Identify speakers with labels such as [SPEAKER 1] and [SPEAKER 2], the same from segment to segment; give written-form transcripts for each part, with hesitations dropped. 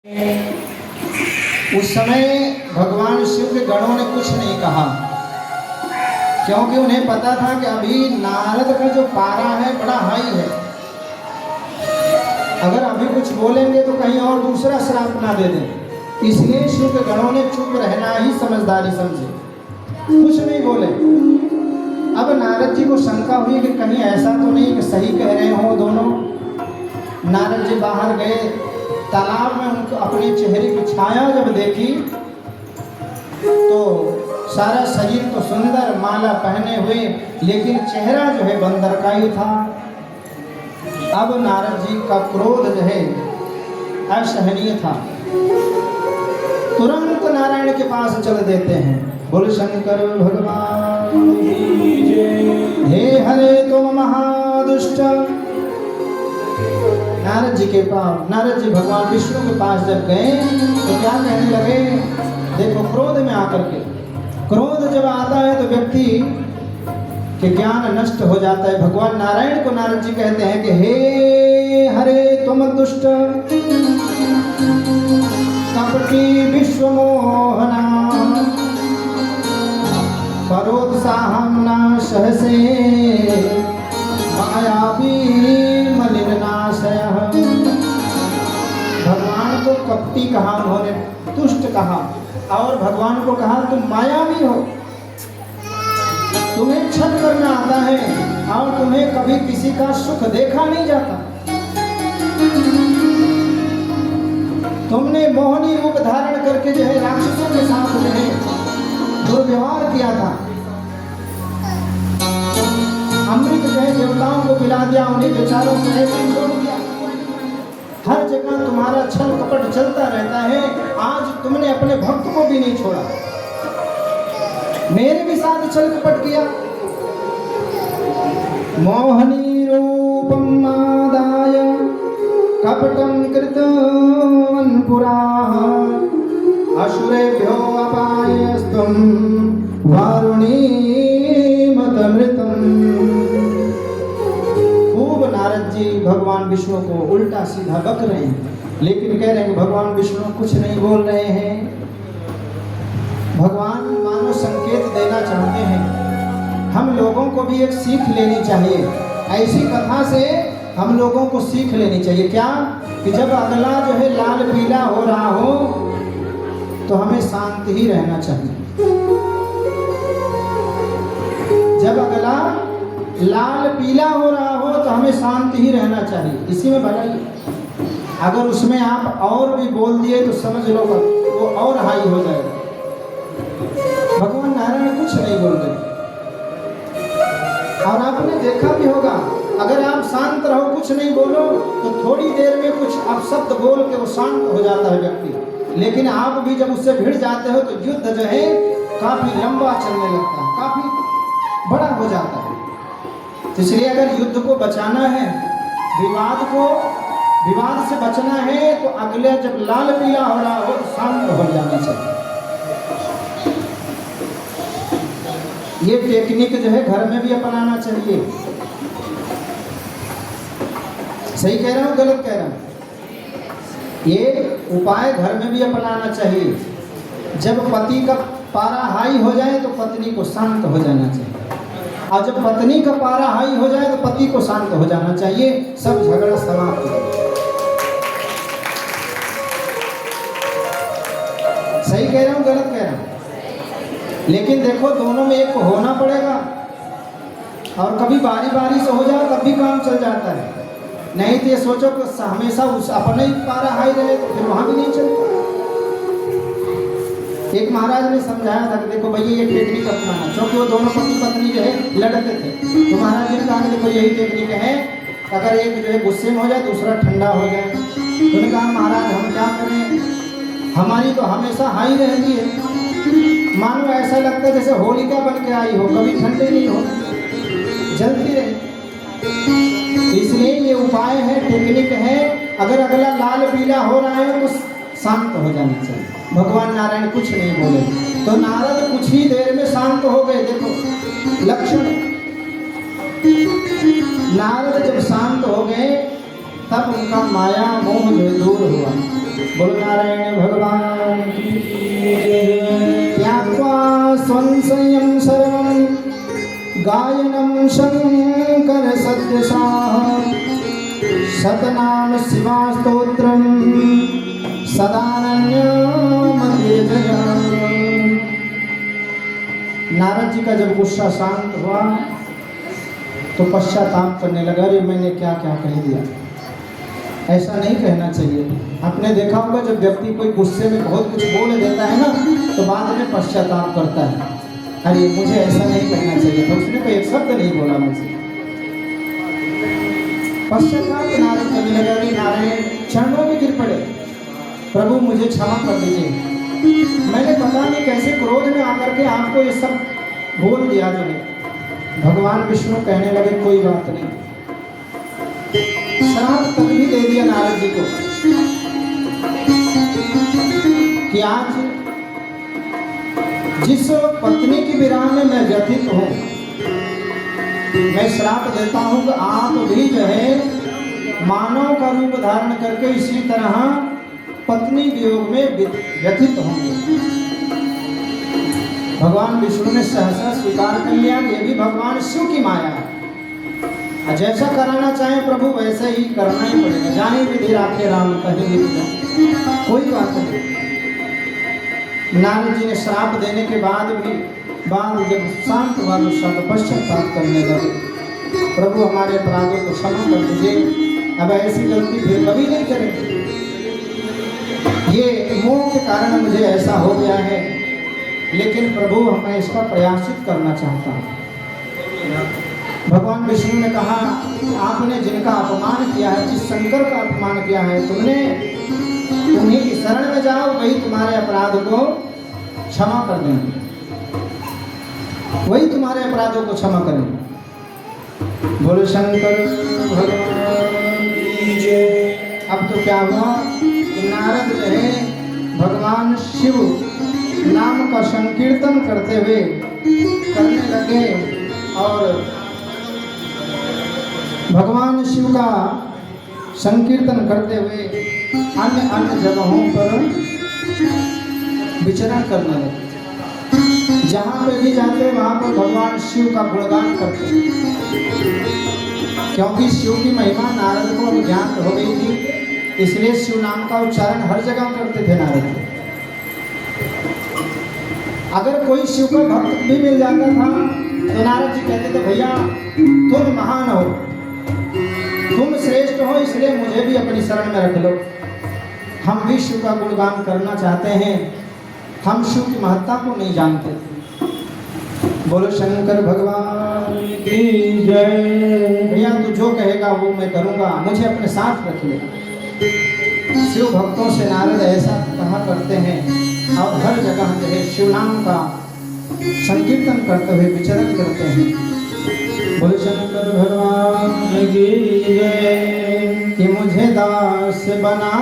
[SPEAKER 1] उस समय भगवान शिव के गणों ने कुछ नहीं कहा, क्योंकि उन्हें पता था कि अभी नारद का जो पारा है बड़ा हाई है। अगर अभी कुछ बोलेंगे तो कहीं और दूसरा श्राप ना दे दें, इसलिए शिव के गणों ने चुप रहना ही समझदारी समझी, कुछ नहीं बोले। अब नारद जी को शंका हुई कि कहीं ऐसा तो नहीं कि सही कह रहे हो दोनों। नारद जी बाहर गए, तालाब में उनको अपने चेहरे की छाया जब देखी तो सारा शरीर तो सुंदर माला पहने हुए, लेकिन चेहरा जो है बंदर का ही था। अब नारद जी का क्रोध जो है असहनीय था, तुरंत नारायण के पास चल देते हैं। बोल शंकर भगवान की जय। हे हरे तुम महादुष्ट। नारद जी के पास, नारद जी भगवान विष्णु के पास जब गए तो क्या कहने लगे, देखो क्रोध में आकर के, क्रोध जब आता है तो व्यक्ति के ज्ञान नष्ट हो जाता है। भगवान नारायण को नारद जी कहते हैं कि हे हरे तुम दुष्ट कपटी विश्व मोहना परोत्साहम न सहसे मायावी मलिन नाशय। भगवान को कपटी कहा उन्होंने, दुष्ट कहा, और भगवान को कहा तुम मायावी हो, तुम्हें छल करना आता है और तुम्हें कभी किसी का सुख देखा नहीं जाता। तुमने मोहनी रूप धारण करके जो है राक्षसों के साथ जो है दुर्व्यवहार किया था, अमृत जो है देवताओं को पिला दिया, उन्हें बेचारों को ऐसे छोड़ दिया। हर जगह तुम्हारा छल कपट चलता रहता है। आज तुमने अपने भक्त को भी नहीं छोड़ा, मेरे भी साथ छल कपट किया। मोहनी रूपम आदाय कपटम कृतवान् पुरा असुरेभ्यो अपायस्तुम वारुणीमतमृतम्। खूब नारद जी भगवान विष्णु को उल्टा सीधा बक रहे हैं, लेकिन कह रहे हैं भगवान विष्णु कुछ नहीं बोल रहे हैं। भगवान मानो संकेत देना चाहते हैं, हम लोगों को भी एक सीख लेनी चाहिए। ऐसी कथा से हम लोगों को सीख लेनी चाहिए क्या, कि जब अगला जो है लाल पीला हो रहा हो तो हमें शांत ही रहना चाहिए। जब अगला लाल पीला हो रहा हो तो हमें शांत ही रहना चाहिए, इसी में भलाई। अगर उसमें आप और भी बोल दिए तो समझ लो वो और हाई हो जाएगा। भगवान नारायण कुछ नहीं बोल रहे, और आपने देखा भी होगा, अगर आप शांत रहो कुछ नहीं बोलो तो थोड़ी देर में कुछ अपशब्द बोल के वो शांत हो जाता है व्यक्ति। लेकिन आप भी जब उससे भिड़ जाते हो तो युद्ध जो है काफी लंबा चलने लगता है, काफी बड़ा हो जाता है। इसलिए अगर युद्ध को बचाना है, विवाद से बचना है, तो अगले जब लाल पीला हो रहा हो तो शांत हो जाना चाहिए। ये टेक्निक जो है घर में भी अपनाना चाहिए। सही कह रहा हूँ गलत कह रहा हूँ? ये उपाय घर में भी अपनाना चाहिए। जब पति का पारा हाई हो जाए तो पत्नी को शांत हो जाना चाहिए, और जब पत्नी का पारा हाई हो जाए तो पति को शांत हो जाना चाहिए, सब झगड़ा समाप्त हो। सही कह रहा हूँ गलत कह रहा हूँ? लेकिन देखो दोनों में एक को होना पड़ेगा, और कभी बारी बारी से हो जाए तब भी काम चल जाता है। नहीं तो ये सोचो कि हमेशा उस अपने ही पारा हाई रहे तो फिर वहां भी नहीं चलता। एक महाराज ने समझाया था कि देखो भैया ये टेक्निक अपनाना, क्योंकि वो दोनों पति पत्नी जो है लड़ते थे, तो महाराज ने कहा कि देखो यही टेक्निक है, अगर एक जो है गुस्से में हो जाए दूसरा ठंडा हो जाए। उन्होंने कहा महाराज हम क्या करें, हमारी तो हमेशा हाई रहती है, मानो ऐसा लगता है जैसे होलिका बन के आई हो, कभी ठंडे नहीं हो, जलती रहे। इसलिए ये उपाय है, टेक्निक है। अगर अगला लाल पीला हो रहा है तो शांत हो जाना चाहिए। भगवान नारायण कुछ नहीं बोले तो नारद कुछ ही देर में शांत हो गए। देखो लक्षण, नारद जब शांत हो गए तब उनका माया मोह जो दूर हुआ। बोलो नारायण भगवान की जय। त्याक्त्वा संशयं सर्वं गायनं शंकर सद्यसाः शतनाम शिवास्तोत्रं सदानन्यमतिर्जया। नारद जी का जब गुस्सा शांत हुआ तो पश्चाताप करने लगा, अरे मैंने क्या क्या कह दिया, ऐसा नहीं कहना चाहिए। आपने देखा होगा जब व्यक्ति कोई गुस्से में बहुत कुछ बोल देता है ना तो बाद में पश्चाताप करता है, अरे मुझे ऐसा नहीं कहना चाहिए था, उसने कोई एक शब्द नहीं बोला मुझे। पश्चाताप नारद करने लगा, अरे नारायण चरणों में गिर पड़े, प्रभु मुझे क्षमा कर दीजिए, मैंने पता नहीं कैसे क्रोध में आकर के आपको ये सब बोल दिया जो है। भगवान विष्णु कहने लगे कोई बात नहीं, श्राप तक भी दे दिया नारद जी को कि आज जिस पत्नी की विरह में मैं व्यथित हूँ, मैं श्राप देता हूँ कि आप भी जो है मानव का रूप धारण करके इसी तरह पत्नी वियोग में व्यथित होंगे। भगवान विष्णु ने सहसा स्वीकार कर लिया, ये भी भगवान शिव की माया है, जैसा कराना चाहे प्रभु वैसे ही करना ही पड़ेगा। जाने विधि राखे राम कहीं भी कोई बात नहीं। नारद जी ने श्राप देने के बाद भी जब शांत हुआ तो पश्चाताप करने लगे, प्रभु हमारे अपराधों को क्षमा कर दीजिए, अब ऐसी गलती फिर कभी नहीं करेंगे, ये मोह के कारण मुझे ऐसा हो गया है, लेकिन प्रभु मैं इसका प्रयासित करना चाहता हूँ। भगवान विष्णु ने कहा, आपने जिनका अपमान किया है, जिस शंकर का अपमान किया है तुमने, उन्हीं की शरण में जाओ, वही तुम्हारे अपराध को क्षमा कर देंगे, वही तुम्हारे अपराधों को क्षमा करेंगे। बोलो शंकर भगवान की जय। अब तो क्या हुआ कि नारद जो है भगवान शिव नाम का संकीर्तन करने लगे और भगवान शिव का संकीर्तन करते हुए अन्य अन्य जगहों पर विचरण करने लगे। जहाँ पे भी जाते वहाँ पर भगवान शिव का गुणगान करते, क्योंकि शिव की महिमा नारद को अब ज्ञात हो गई थी, इसलिए शिव नाम का उच्चारण हर जगह करते थे नारद। अगर कोई शिव का भक्त भी मिल जाता था तो नारद जी कहते थे, भैया तुम महान हो, तुम श्रेष्ठ हो, इसलिए मुझे भी अपनी शरण में रख लो, हम भी शिव का गुणगान करना चाहते हैं, हम शिव की महत्ता को नहीं जानते। बोलो शंकर भगवान की जय। भैया तू जो कहेगा वो मैं करूँगा, मुझे अपने साथ रख ले। शिव भक्तों से नारद ऐसा कहा करते हैं और हर जगह जो है शिव नाम का संकीर्तन करते हुए विचरण करते हैं। बोलो शंकर भगवान की जय। कि मुझे दास बना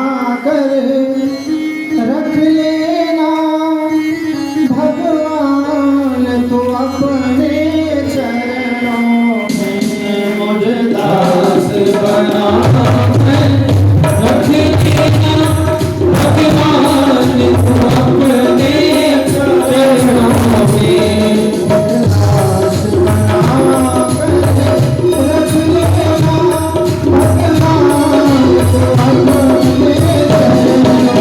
[SPEAKER 1] कर रख लेना भगवान, तू अपने चरणों में मुझे दास बना रख लेना भगवान, तू अपने चरणों में दास बना कर रख लेना भगवान, तू अपने चरणों में।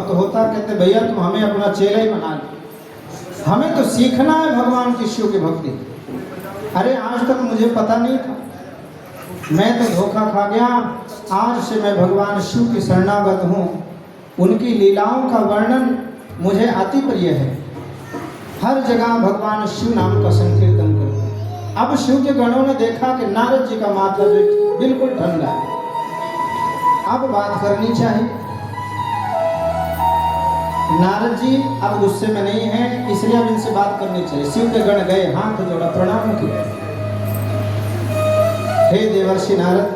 [SPEAKER 1] भक्त होता, कहते भैया तुम हमें अपना चेला ही बना लो, हमें तो सीखना है भगवान की शिव की भक्ति। अरे आज तक मुझे पता नहीं था, मैं तो धोखा खा गया। आज से मैं भगवान शिव की शरणागत हूँ। उनकी लीलाओं का वर्णन मुझे अति प्रिय है। हर जगह भगवान शिव नाम का संकीर्तन करते हैं। अब शिव के गणों ने देखा कि नारद जी का माथा बिल्कुल ठंडा है, अब बात करनी चाहिए। नारद जी अब गुस्से में नहीं है, इसलिए अब इनसे बात करनी चाहिए। शिव के गण गए, हाथ जोड़ा, प्रणाम किया। हे देवर्षि नारद,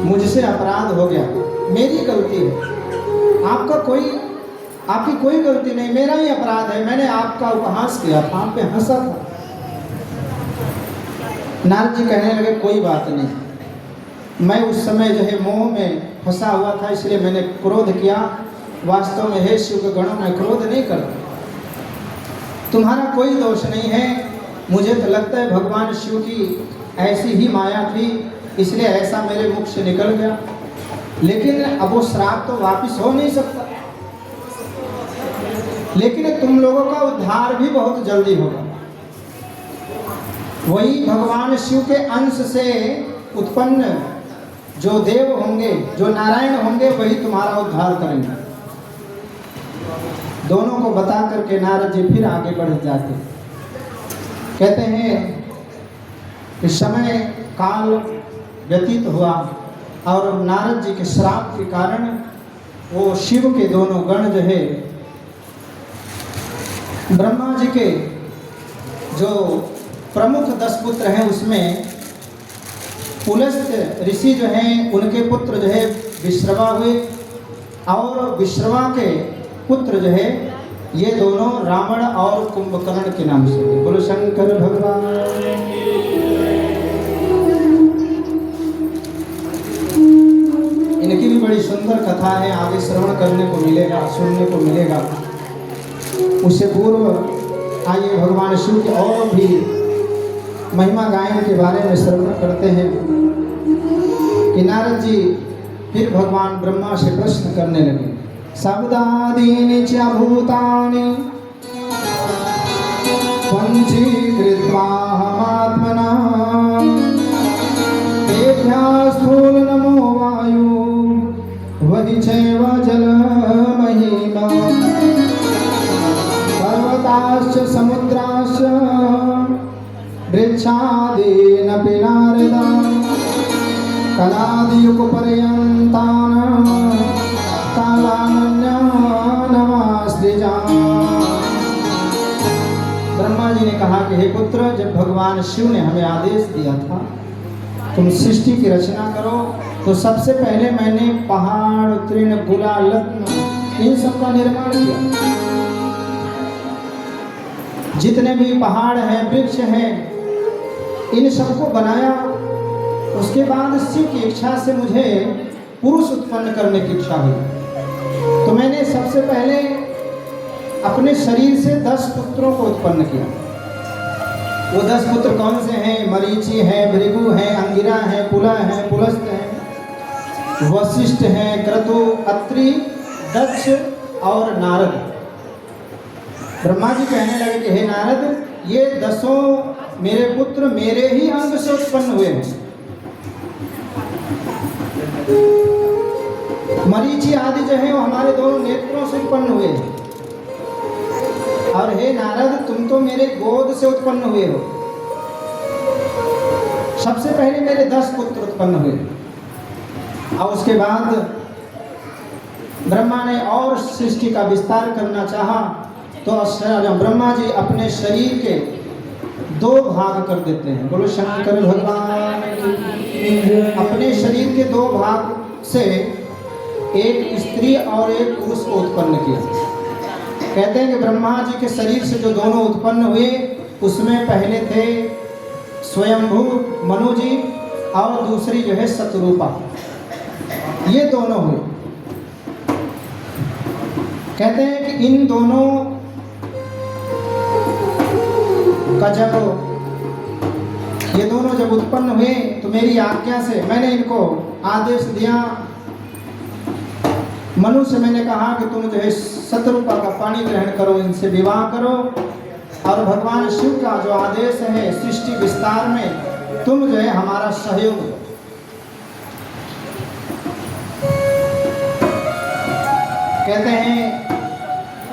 [SPEAKER 1] मुझसे अपराध हो गया, मेरी गलती है, आपकी कोई गलती नहीं, मेरा ही अपराध है। मैंने आपका उपहास किया था, आप पे हंसा था। नारद जी कहने लगे कोई बात नहीं, मैं उस समय जो है मोह में फंसा हुआ था, इसलिए मैंने क्रोध किया। वास्तव में हे शिव के गणों, मैं क्रोध नहीं करता, तुम्हारा कोई दोष नहीं है। मुझे तो लगता है भगवान शिव की ऐसी ही माया थी, इसलिए ऐसा मेरे मुख से निकल गया। लेकिन अब वो श्राप तो वापस हो नहीं सकता, लेकिन तुम लोगों का उद्धार भी बहुत जल्दी होगा। वही भगवान शिव के अंश से उत्पन्न जो देव होंगे, जो नारायण होंगे, वही तुम्हारा उद्धार करेंगे। दोनों को बता करके नारद जी फिर आगे बढ़ जाते। कहते हैं इस समय काल व्यतीत हुआ और नारद जी के श्राप के कारण वो शिव के दोनों गण जो है, ब्रह्मा जी के जो प्रमुख 10 पुत्र हैं उसमें पुलस्त्य ऋषि जो हैं उनके पुत्र जो है विश्रवा हुए, और विश्रवा के पुत्र जो है ये दोनों रावण और कुंभकर्ण के नाम से। बोलो शंकर भगवान। इनकी भी बड़ी सुंदर कथा है, आगे श्रवण करने को मिलेगा, सुनने को मिलेगा। उससे पूर्व आइए भगवान शिव की और भी महिमा गायन के बारे में श्रवण करते हैं कि नारद जी फिर भगवान ब्रह्मा से प्रश्न करने लगे। शब्दादीनि च भूतानि पंचीकृत्वा हमात्मना तेभ्यः स्थूल नमो वायु वहि चैव जल महिमा पर्वताश्च समुद्राश्च वृक्षादीनपि नारदा कलादियुगपर्यन्तान् ब्रह्मा जी ने कहा कि हे पुत्र, जब भगवान शिव ने हमें आदेश दिया था तुम सृष्टि की रचना करो, तो सबसे पहले मैंने पहाड़, तृण, गुला, रत्न इन सब का निर्माण किया। जितने भी पहाड़ हैं, वृक्ष हैं, इन सबको बनाया। उसके बाद शिव की इच्छा से मुझे पुरुष उत्पन्न करने की इच्छा हुई, तो मैंने सबसे पहले अपने शरीर से 10 पुत्रों को उत्पन्न किया। वो 10 पुत्र कौन से हैं? मरीचि है, भृगु है, अंगिरा है, पुला है, पुलस्त है, वशिष्ठ है, क्रतु, अत्रि, दक्ष और नारद। ब्रह्मा जी कहने लगे कि हे नारद, ये 10 मेरे पुत्र मेरे ही अंग से उत्पन्न हुए हैं। मरीचि आदि जो है वो हमारे दोनों नेत्रों से उत्पन्न हुए हैं, और हे नारद, तुम तो मेरे गोद से उत्पन्न हुए हो। सबसे पहले मेरे 10 पुत्र उत्पन्न हुए, और उसके बाद ब्रह्मा ने और सृष्टि का विस्तार करना चाहा, तो ब्रह्मा जी अपने शरीर के 2 भाग कर देते हैं। बोलो शंकर भगवान। अपने शरीर के 2 भाग से एक स्त्री और एक पुरुष को उत्पन्न किया। कहते हैं कि ब्रह्मा जी के शरीर से जो दोनों उत्पन्न हुए, उसमें पहले थे स्वयंभू मनु जी और दूसरी जो है शतरूपा, ये दोनों हुए। कहते हैं कि इन दोनों का जब ये दोनों जब उत्पन्न हुए, तो मेरी आज्ञा से मैंने इनको आदेश दिया मनु से मैंने कहा कि तुम जो है शतरूपा का पानी ग्रहण करो, इनसे विवाह करो, और भगवान शिव का जो आदेश है सृष्टि विस्तार में तुम जो है हमारा सहयोग दो। कहते हैं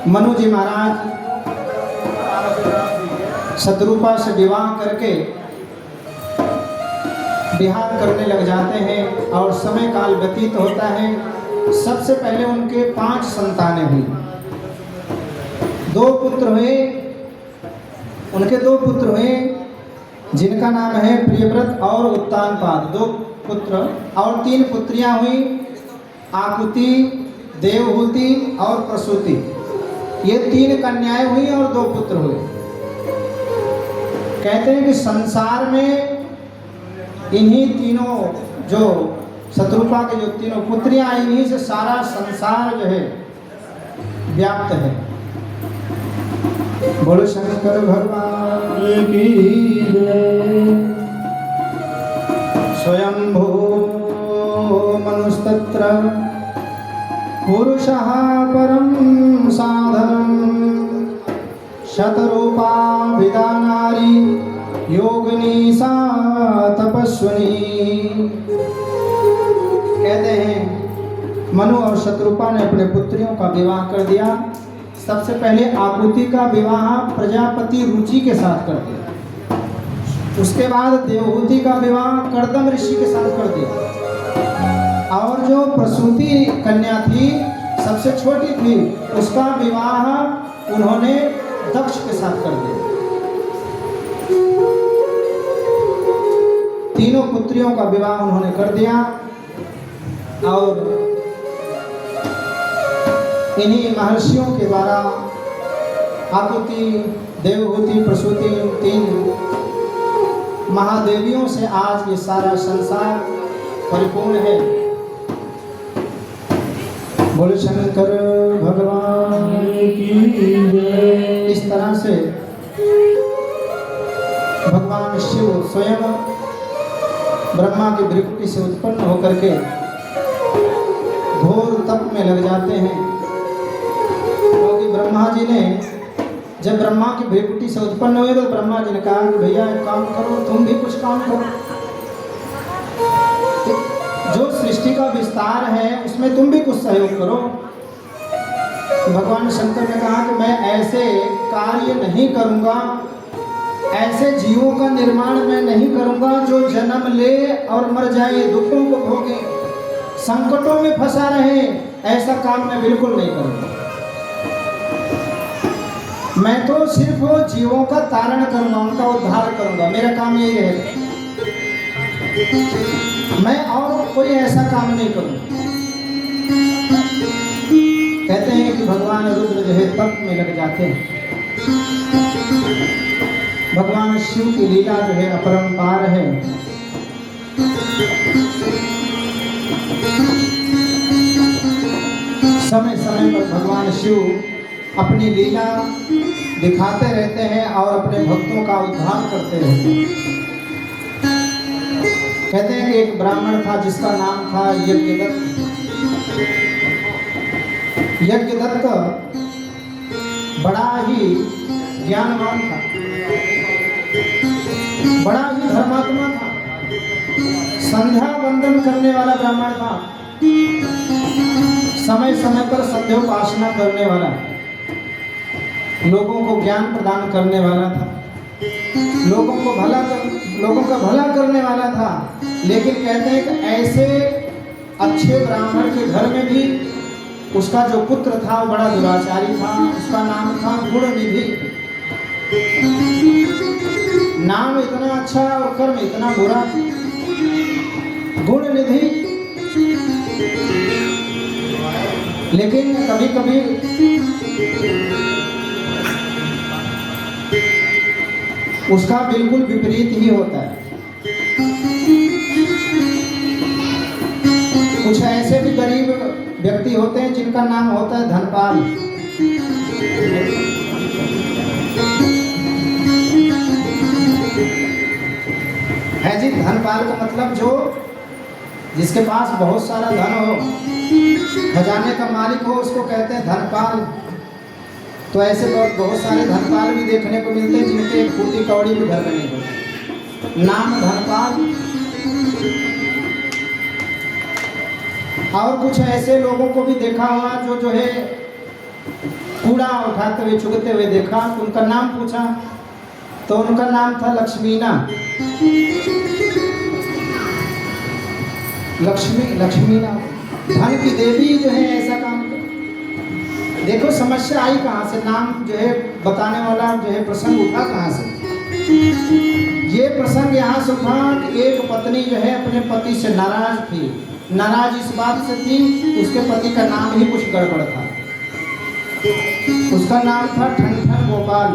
[SPEAKER 1] मनु जी महाराज शतरूपा से विवाह करके विहार करने लग जाते हैं और समय काल व्यतीत होता है। सबसे पहले उनके 5 संतानें हुई, 2 पुत्र हुए, उनके 2 पुत्र हुए जिनका नाम है प्रियव्रत और उत्तानपाद, 2 पुत्र, और 3 पुत्रियां हुई, आकुति, देवहूति और प्रसूति। ये 3 कन्याएं हुई और 2 पुत्र हुए। कहते हैं कि संसार में इन्हीं तीनों जो शतरूपा के जो 3 पुत्रियां, इन्हीं से सारा संसार जो है व्याप्त है। बोलो शंकर भगवान की जय। स्वयंभू मनुस्तत्र पुरुषः परं साधनं शतरूपा विदानारी योगिनी सा तपस्विनी। कहते हैं मनु और शतरूपा ने अपने पुत्रियों का विवाह कर दिया। सबसे पहले आकुति का विवाह प्रजापति रुचि के साथ कर दिया, उसके बाद देवहूति का विवाह कर्दम ऋषि के साथ कर दिया, और जो प्रसूति कन्या थी सबसे छोटी थी उसका विवाह उन्होंने दक्ष के साथ कर दिया। तीनों पुत्रियों का विवाह उन्होंने कर दिया और इन्हीं महर्षियों के द्वारा आकुति, देवहूति, प्रसूति, 3 महादेवियों से आज ये सारा संसार परिपूर्ण है। बोले शंकर भगवान की जय। इस तरह से भगवान शिव स्वयं ब्रह्मा की भ्रिकुटी से उत्पन्न होकर के घोर तप में लग जाते हैं, क्योंकि ब्रह्मा जी ने जब ब्रह्मा की भ्रिकुटी से उत्पन्न हुए तो ब्रह्मा जी ने कहा कि भैया एक काम करो, तुम भी कुछ काम करो, जो सृष्टि का विस्तार है उसमें तुम भी कुछ सहयोग करो। तो भगवान शंकर ने कहा कि मैं ऐसे कार्य नहीं करूँगा, ऐसे जीवों का निर्माण मैं नहीं करूँगा जो जन्म ले और मर जाए, दुखों को भोगे, संकटों में फंसा रहे, ऐसा काम मैं बिल्कुल नहीं करूँगा। मैं तो सिर्फ वो जीवों का तारण करूँगा, उनका उद्धार करूँगा, मेरा काम यही रहेगा, मैं और कोई ऐसा काम नहीं करूँगा। कहते हैं कि भगवान रुद्र जो है तप में लग जाते हैं। भगवान शिव की लीला जो है अपरंपार है। समय समय पर भगवान शिव अपनी लीला दिखाते रहते हैं और अपने भक्तों का उद्धार करते रहते हैं। कहते हैं कि एक ब्राह्मण था जिसका नाम था यज्ञदत्त। यज्ञदत्त बड़ा ही ज्ञानवान था, बड़ा ही धर्मात्मा था, संध्या वंदन करने वाला ब्राह्मण था, समय समय पर संध्योपासना करने वाला, लोगों को ज्ञान प्रदान करने वाला था, लोगों का भला करने वाला था। लेकिन कहते हैं कि ऐसे अच्छे ब्राह्मण के घर में भी उसका जो पुत्र था वो बड़ा दुराचारी था। उसका नाम था गुणनिधि। नाम इतना अच्छा और कर्म इतना बुरा। गुणनिधि, लेकिन कभी कभी उसका बिल्कुल विपरीत ही होता है। कुछ ऐसे भी गरीब व्यक्ति होते हैं जिनका नाम होता है धनपाल। है जी, धनपाल का मतलब जो जिसके पास बहुत सारा धन हो, खजाने का मालिक हो उसको कहते हैं धनपाल। तो ऐसे बहुत सारे धनपाल भी देखने को मिलते हैं जिनके फूटी कौड़ी भी घर में नहीं होती, नाम धनपाल। और कुछ ऐसे लोगों को भी देखा हुआ जो है कूड़ा उठाते हुए चुगते हुए देखा, उनका नाम पूछा तो उनका नाम था लक्ष्मीना। लक्ष्मीना धन की देवी जो है ऐसा काम कर। देखो समस्या आई कहाँ से, नाम जो है बताने वाला जो है प्रसंग उठा कहाँ से। ये प्रसंग यहाँ से उठा कि एक पत्नी जो है अपने पति से नाराज थी। नाराज इस बात से थी उसके पति का नाम ही कुछ गड़बड़ था। उसका नाम था ठनठन गोपाल।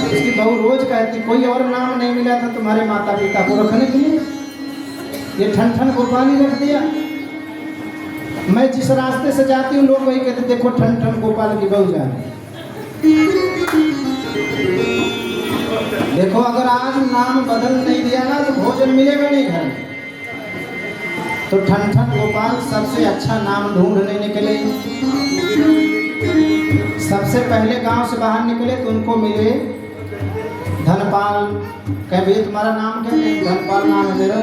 [SPEAKER 1] उसकी बहू रोज कहती कोई और नाम नहीं मिला था तुम्हारे माता पिता को रखने के लिए, ये ठनठन गोपाल ही रख दिया। मैं जिस रास्ते से जाती हूँ लोग वही कहते देखो ठनठन गोपाल की बहू जा रही। देखो अगर आज नाम बदल नहीं दिया ना तो भोजन मिलेगा नहीं घर में। तो ठनठन गोपाल सबसे अच्छा नाम ढूंढने निकले। सबसे पहले गांव से बाहर निकले तो उनको मिले धनपाल। कहे भैया तुम्हारा नाम क्या है? धनपाल नाम है मेरा।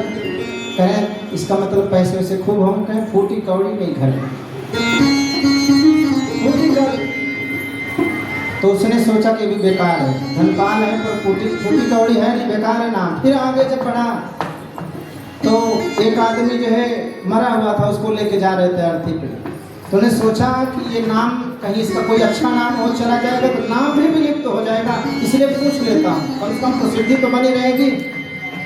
[SPEAKER 1] कहें इसका मतलब पैसे वैसे खूब हम कहें फूटी कौड़ी नहीं घर में। फूटी कौड़ी तो उसने सोचा कि भी बेकार है, धनपाल है पर फूटी कौड़ी है नहीं, बेकार है नाम। फिर आगे जब बढ़ा तो एक आदमी जो है मरा हुआ था उसको लेके जा रहे थे अर्थी पे। तो उन्हें सोचा कि ये नाम कहीं इसका कोई अच्छा नाम हो चला जाएगा तो नाम भी विलुप्त हो जाएगा, इसलिए पूछ लेता हूँ कम से कम प्रसिद्धि तो बनी रहेगी।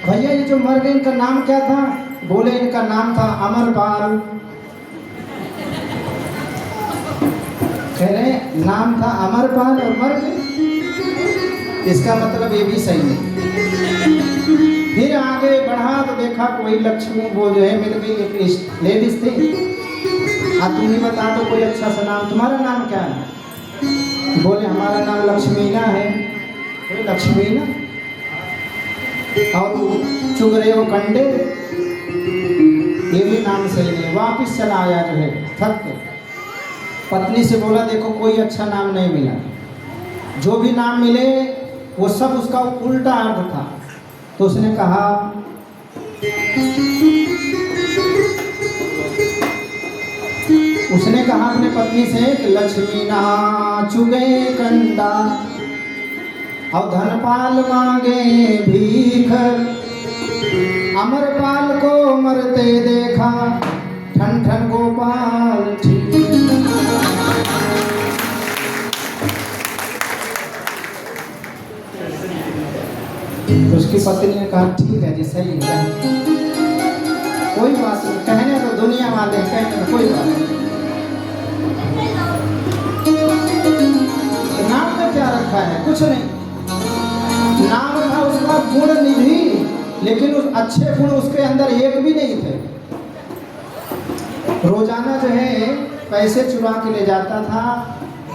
[SPEAKER 1] भैया ये जो मर गए इनका नाम क्या था? बोले इनका नाम था अमरपाल। कह रहे नाम था अमरपाल और मर गए, इसका मतलब ये भी सही है। फिर आगे बढ़ा तो देखा कोई लक्ष्मी वो जो है मिल गई, एक लेडीज थी। अब तुम ही बता दो कोई अच्छा सा नाम, तुम्हारा नाम क्या है? बोले हमारा नाम लक्ष्मीना है। बोले लक्ष्मीना और चुग रहे हो कंडे, ये भी नाम सही नहीं। वापिस चला आया जो है थक के। पत्नी से बोला देखो कोई अच्छा नाम नहीं मिला, जो भी नाम मिले वो सब उसका उल्टा अर्थ था। तो उसने कहा अपने पत्नी से कि लक्ष्मी ना चुगे कंडा और धनपाल मांगे भीख, अमरपाल को मरते देखा ठनठन गोपाल ठीक। तो उसकी पत्नी ने कहा ठीक है जी सही है, कोई बात नहीं, कहने तो दुनिया वाले कहने तो कोई बात नहीं। नाम में क्या रखा है? कुछ नहीं। नाम था उसका गुण निधि, लेकिन उस अच्छे गुण उसके अंदर एक भी नहीं थे। रोजाना जो है पैसे चुरा के ले जाता था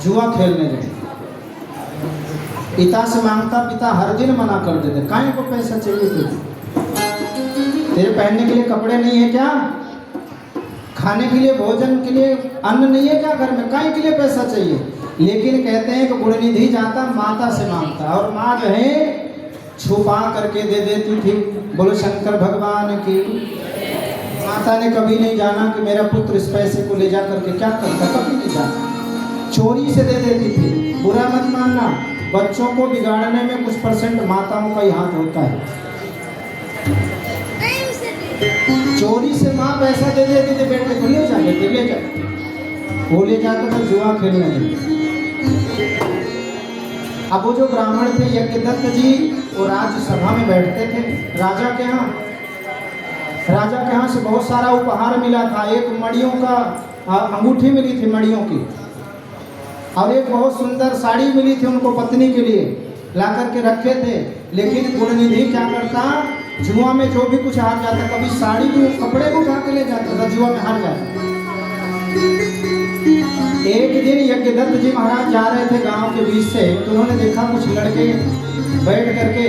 [SPEAKER 1] जुआ खेलने गए। पिता से मांगता, पिता हर दिन मना कर देते, काहे को पैसा चाहिए तुझे? तेरे पहनने के लिए कपड़े नहीं है क्या? खाने के लिए भोजन के लिए अन्न नहीं है क्या घर में? काहे के लिए पैसा चाहिए? लेकिन कहते हैं कि गुणनिधि जाता माता से मांगता और माँ जो है छुपा करके दे देती थी। बोलो शंकर भगवान की। माता ने कभी नहीं जाना कि मेरा पुत्र इस पैसे को ले जा करके क्या करता, कभी नहीं जाना। चोरी से दे देती थी। बुरा मत मानना, बच्चों को बिगाड़ने में कुछ परसेंट माताओं का ही हाथ होता है। चोरी से माँ पैसा दे देती थी, बेटे को ले जा, बेटे ले जा। वो ले जाकर तो जुआ खेलने लगे। अब वो जो ब्राह्मण थे यज्ञदत्त जी, वो राज्यसभा में बैठते थे राजा के यहाँ। राजा के यहाँ से बहुत सारा उपहार मिला था। एक मणियों का अंगूठी मिली थी मणियों की, और एक बहुत सुंदर साड़ी मिली थी उनको पत्नी के लिए, ला करके रखे थे। लेकिन गुणनिधि क्या करता, जुआ में जो भी कुछ हार जाता, कभी साड़ी भी कपड़े को उठा के ले जाता था, जुआ में हार जाता। एक दिन यज्ञदत्त जी महाराज जा रहे थे गांव के बीच से, तो उन्होंने देखा कुछ लड़के बैठ करके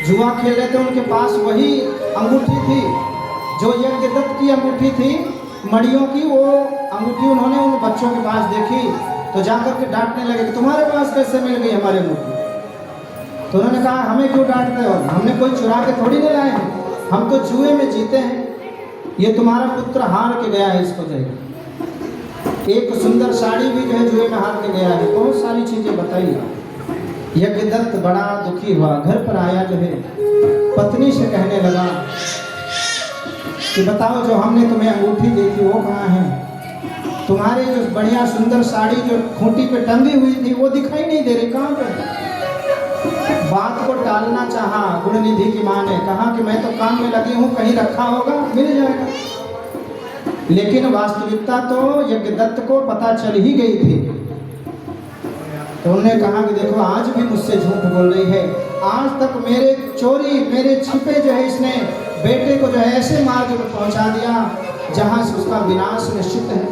[SPEAKER 1] जुआ खेल रहे थे। उनके पास वही अंगूठी थी, जो यज्ञदत्त की अंगूठी थी मड़ियों की, वो अंगूठी उन्होंने उन बच्चों के पास देखी तो जाकर के डांटने लगे कि तुम्हारे पास कैसे मिल गई हमारी अंगूठी। तो उन्होंने कहा हमें क्यों डांटते हो, हमने कोई चुरा के थोड़ी नहीं लाए हैं, हम तो जुए में जीते हैं, ये तुम्हारा पुत्र हार के गया है, इसको दे। एक सुंदर साड़ी भी जो है जुए में हार के गया है, बहुत सारी चीजें बताई। यज्ञदत्त बड़ा दुखी हुआ, घर पर आया जो है पत्नी से कहने लगा कि बताओ जो हमने तुम्हें अंगूठी दी थी वो कहाँ है, तुम्हारी जो बढ़िया सुंदर साड़ी जो खूंटी पे टंगी हुई थी वो दिखाई नहीं दे रही, कहाँ पे। बात को टालना चाहा गुणनिधि की माँ ने, कहा कि मैं तो काम में लगी हूँ, कहीं रखा होगा मिल जाएगा। लेकिन वास्तविकता तो यज्ञदत्त को पता चल ही गई थी। तो उन्होंने कहा कि देखो आज भी मुझसे झूठ बोल रही है, आज तक मेरे चोरी मेरे छिपे जो है इसने बेटे को जो है ऐसे मार्ग में पहुंचा दिया जहां से उसका विनाश निश्चित है।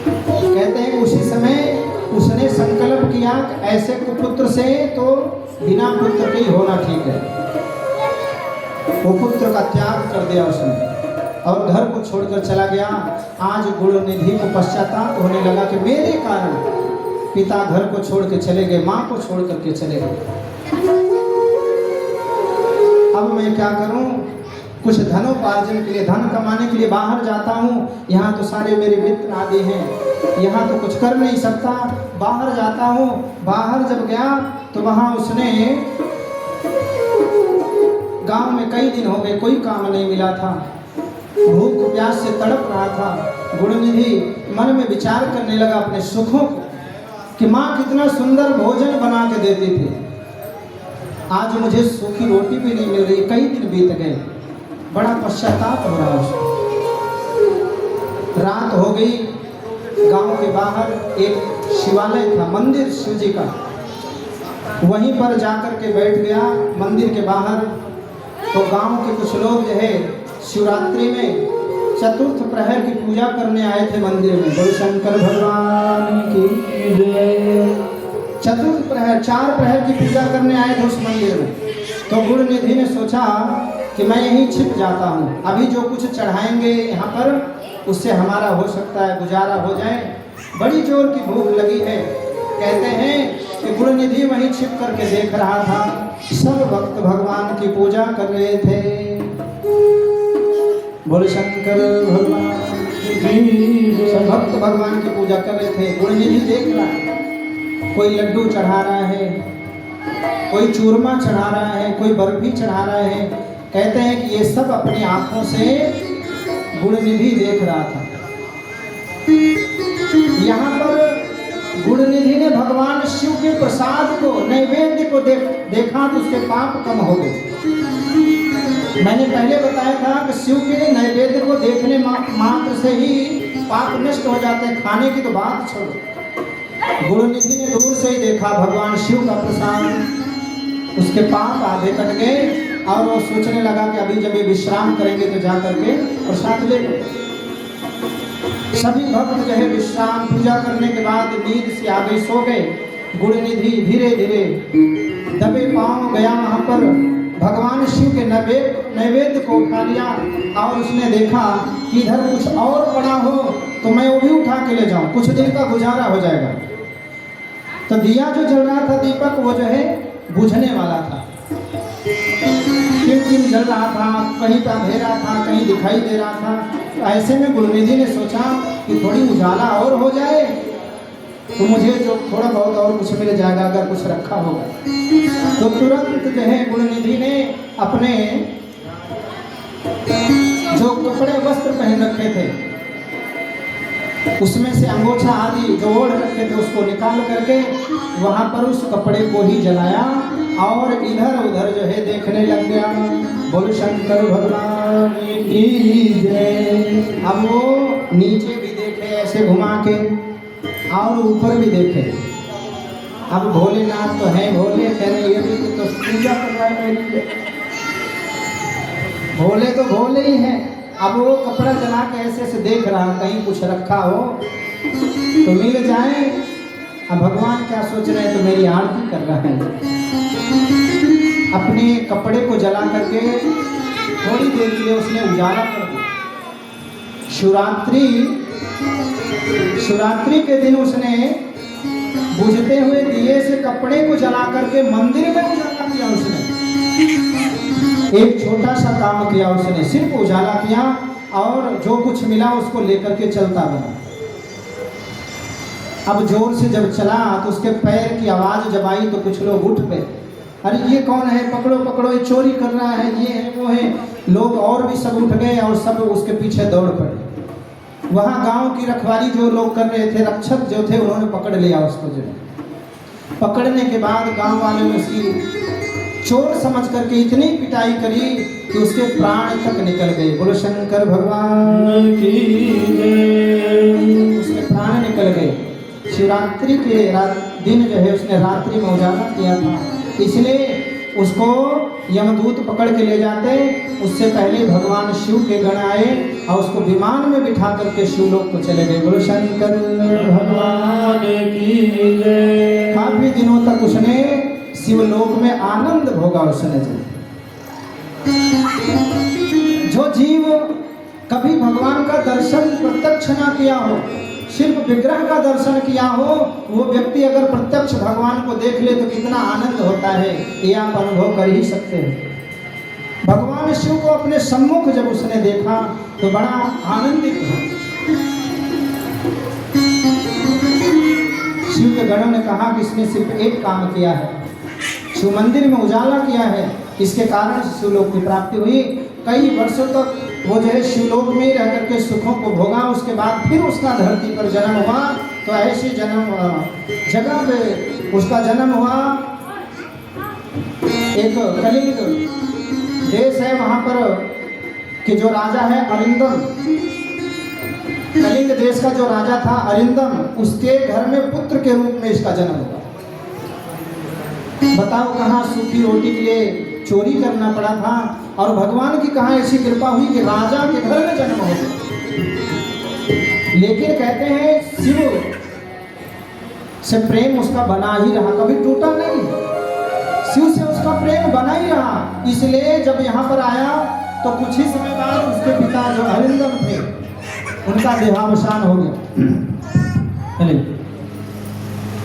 [SPEAKER 1] कहते हैं उसी समय उसने संकल्प किया ऐसे कुपुत्र से तो बिना पुत्र के ही होना ठीक है। वो पुत्र का त्याग कर दिया उसने और घर को छोड़कर चला गया। आज गुणनिधि को पश्चाताप होने लगा कि मेरे कारण पिता घर को छोड़ के चले गए, माँ को छोड़ करके चले गए, अब मैं क्या करूं। कुछ धनोपार्जन के लिए, धन कमाने के लिए बाहर जाता हूँ, यहाँ तो सारे मेरे मित्र आदि हैं, यहाँ तो कुछ कर नहीं सकता, बाहर जाता हूँ। बाहर जब गया तो वहाँ उसने गांव में कई दिन हो गए कोई काम नहीं मिला था, भूख प्यास से तड़प रहा था। गुणनिधि मन में विचार करने लगा अपने सुखों को कि माँ कितना सुंदर भोजन बना के देती थी, आज मुझे सूखी रोटी भी नहीं मिल रही, कई दिन बीत गए, बड़ा पश्चाताप हो रहा है। रात हो गई, गांव के बाहर एक शिवालय था, मंदिर शिव जी का, वहीं पर जाकर के बैठ गया मंदिर के बाहर। तो गांव के कुछ लोग जो है शिवरात्रि में चतुर्थ प्रहर की पूजा करने आए थे मंदिर में। बोल शंकर भगवान की जय। चतुर्थ प्रहर 4 प्रहर की पूजा करने आए थे उस मंदिर में। तो गुणनिधि ने सोचा कि मैं यहीं छिप जाता हूँ, अभी जो कुछ चढ़ाएंगे यहाँ पर उससे हमारा हो सकता है गुजारा हो जाए, बड़ी जोर की भूख लगी है। कहते हैं कि गुणनिधि वहीं छिप करके देख रहा था, सब भक्त भगवान की पूजा कर रहे थे। बोले शंकर भगवान की, सब भक्त भगवान की पूजा कर रहे थे। गुणनिधि देख रहा है, कोई लड्डू चढ़ा रहा है, कोई चूरमा चढ़ा रहा है, कोई बर्फी चढ़ा रहा है। कहते हैं कि ये सब अपनी आंखों से गुणनिधि देख रहा था। यहाँ पर गुणनिधि ने भगवान शिव के प्रसाद को, नैवेद्य को देखा तो उसके पाप कम हो गए। मैंने पहले बताया था कि शिव के नैवेद्य को देखने मात्र से ही पाप नष्ट हो जाते हैं, खाने की तो बात छोड़ो। गुणनिधि ने दूर से ही देखा भगवान शिव का प्रसाद, उसके पाप आधे कट गए और वो सोचने लगा कि अभी जब ये विश्राम करेंगे तो जा करके प्रसाद ले लो। सभी भक्त जो है विश्राम पूजा करने के बाद नींद से आ गए, सो गए। गुणनिधि धीरे धीरे दबे पांव गया वहां पर, भगवान शिव के नैवेद्य को उठा लिया और उसने देखा कि इधर कुछ और पड़ा हो तो मैं वो भी उठा के ले जाऊं, कुछ दिन का गुजारा हो जाएगा। तो दिया जो जल रहा था दीपक, वो जो है बुझने वाला था, किन जल रहा था, कहीं पे अंधेरा था, कहीं दिखाई दे रहा था। ऐसे में गुणनिधि ने सोचा कि थोड़ी उजाला और हो जाए तो मुझे जो थोड़ा बहुत और कुछ मिल जाएगा अगर कुछ रखा होगा। तो तुरंत जो है गुणनिधि ने अपने जो कपड़े वस्त्र पहन रखे थे उसमें से अंगोछा आदि जो ओढ़ रखे थे उसको निकाल करके वहां पर उस कपड़े को ही जलाया और इधर उधर जो है देखने लग गया। बोल शंकर भगवान की जय। अब वो नीचे भी देखे ऐसे घुमा के और ऊपर भी देखे। अब भोलेनाथ तो है, भोले कह रहे ये भी तो पूजा कर रहा है मेरी, भोले तो भोले ही हैं। अब वो कपड़ा जला के ऐसे ऐसे देख रहा, कहीं कुछ रखा हो तो मिल जाए। अब भगवान क्या सोच रहे हैं, तो मेरी आरती कर रहा है। अपने कपड़े को जला करके थोड़ी देर के लिए उसने उजाला कर दिया। शिवरात्रि के दिन उसने बुझते हुए दिए से कपड़े को जला करके मंदिर में उजाला किया। उसने एक छोटा सा काम किया, उसने सिर्फ उजाला किया और जो कुछ मिला उसको लेकर के चलता बना। अब जोर से जब चला तो उसके पैर की आवाज जब आई तो कुछ लोग उठ गए, अरे ये कौन है, पकड़ो पकड़ो, ये चोरी कर रहा है, ये है वो है। लोग और भी सब उठ गए और सब उसके पीछे दौड़ पड़े। वहाँ गांव की रखवाली जो लोग कर रहे थे, रक्षक जो थे, उन्होंने पकड़ लिया उसको। जो पकड़ने के बाद गांव वाले ने उसकी चोर समझ करके इतनी पिटाई करी कि उसके प्राण तक निकल गए। बोलो शंकर भगवान की जय। उसके प्राण निकल गए। शिवरात्रि के दिन जो है उसने रात्रि में उजाला किया था, इसलिए उसको यमदूत पकड़ के ले जाते। उससे पहले भगवान शिव के गण आए और उसको विमान में बिठा करके शिवलोक को चले गए। बोलो शंकर भगवान की जय। काफी दिनों तक उसने शिवलोक में आनंद भोगा। उसने जो जीव कभी भगवान का दर्शन प्रत्यक्ष ना किया हो, सिर्फ विग्रह का दर्शन किया हो, वो व्यक्ति अगर प्रत्यक्ष भगवान को देख ले तो कितना आनंद होता है, ये आप अनुभव कर ही सकते हैं। भगवान शिव को अपने सम्मुख जब उसने देखा तो बड़ा आनंदित हुआ। शिव के गणों ने कहा कि इसने सिर्फ एक काम किया है, शिव मंदिर में उजाला किया है, इसके कारण शिवलोक की प्राप्ति हुई। कई वर्षों तक वो जो है शिवलोक में रह करके सुखों को भोगा। उसके बाद फिर उसका धरती पर जन्म हुआ। तो ऐसी जगह पे उसका जन्म हुआ। एक कलिंग देश है, वहाँ पर कि जो राजा है अरिंदम, कलिंग देश का जो राजा था अरिंदम, उसके घर में पुत्र के रूप में इसका जन्म हुआ। बताओ कहाँ सूखी रोटी के लिए चोरी करना पड़ा था, और भगवान की कहाँ ऐसी कृपा हुई कि राजा के घर में जन्म हो गया। लेकिन कहते हैं शिव से प्रेम उसका बना ही रहा, कभी टूटा नहीं। शिव से उसका प्रेम बना ही रहा। इसलिए जब यहाँ पर आया तो कुछ ही समय बाद उसके पिता जो अरिंदम थे उनका देहावसान हो गया।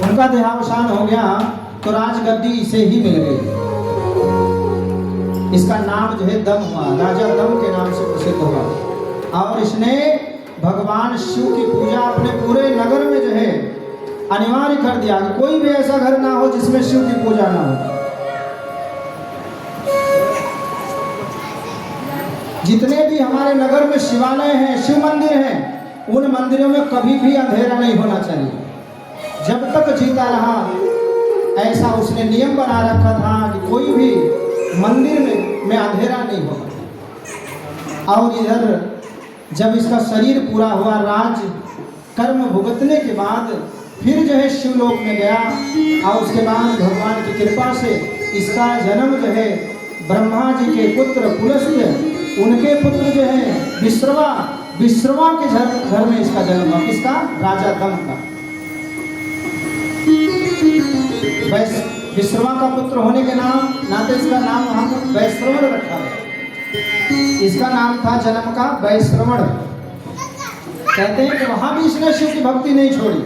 [SPEAKER 1] उनका देहावसान हो गया तो राजगद्दी इसे ही मिल गई। इसका नाम जो है दम हुआ, राजा दम के नाम से प्रसिद्ध हुआ। और इसने भगवान शिव की पूजा अपने पूरे नगर में जो है अनिवार्य कर दिया कि कोई भी ऐसा घर ना हो जिसमें शिव की पूजा ना हो। जितने भी हमारे नगर में शिवालय हैं, शिव मंदिर हैं, उन मंदिरों में कभी भी अंधेरा नहीं होना चाहिए। जब तक जीता रहा ऐसा उसने नियम बना रखा था कि कोई भी मंदिर में अंधेरा नहीं होगा। और इधर जब इसका शरीर पूरा हुआ, राज कर्म भुगतने के बाद फिर जो है शिवलोक में गया। और उसके बाद भगवान की कृपा से इसका जन्म जो है ब्रह्मा जी के पुत्र पुलस्त्य, उनके पुत्र जो है विश्रवा के घर में इसका जन्म हुआ। किसका? राजा दम का। विश्रवा का पुत्र होने के नाते इसका नाम वहाँ पर वैश्रवण रखा है। इसका नाम था जन्म का वैश्रवण। कहते हैं कि वहाँ भी इसने शिव की भक्ति नहीं छोड़ी